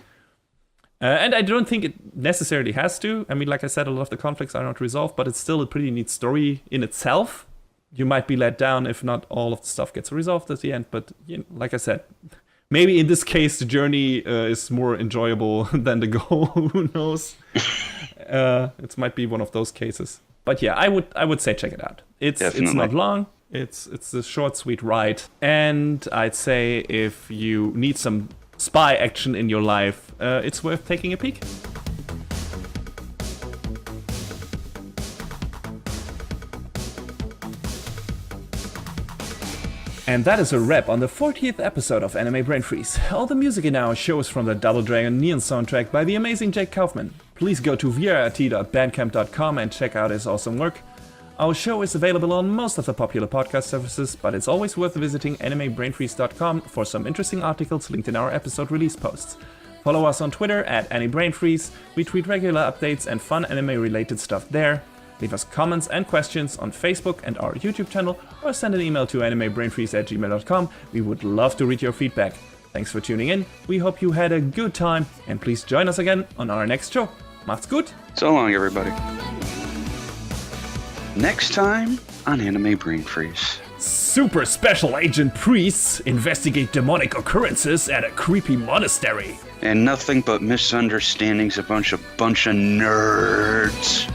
And I don't think it necessarily has to. I mean, like I said, a lot of the conflicts are not resolved, but it's still a pretty neat story in itself. You might be let down if not all of the stuff gets resolved at the end, but like I said, maybe in this case the journey is more enjoyable than the goal. Who knows? It might be one of those cases. But yeah, I would say check it out. It's not long. It's a short, sweet ride. And I'd say if you need some spy action in your life, it's worth taking a peek. And that is a wrap on the 40th episode of Anime Brain Freeze. All the music in our show is from the Double Dragon Neon soundtrack by the amazing Jake Kaufman. Please go to vrt.bandcamp.com and check out his awesome work. Our show is available on most of the popular podcast services, but it's always worth visiting animebrainfreeze.com for some interesting articles linked in our episode release posts. Follow us on Twitter at AniBrainFreeze. We tweet regular updates and fun anime-related stuff there. Leave us comments and questions on Facebook and our YouTube channel, or send an email to animebrainfreeze@gmail.com. We would love to read your feedback. Thanks for tuning in. We hope you had a good time, and please join us again on our next show. Macht's gut. So long, everybody. Next time on Anime Brain Freeze. Super special agent priests investigate demonic occurrences at a creepy monastery. And nothing but misunderstandings, a bunch of nerds.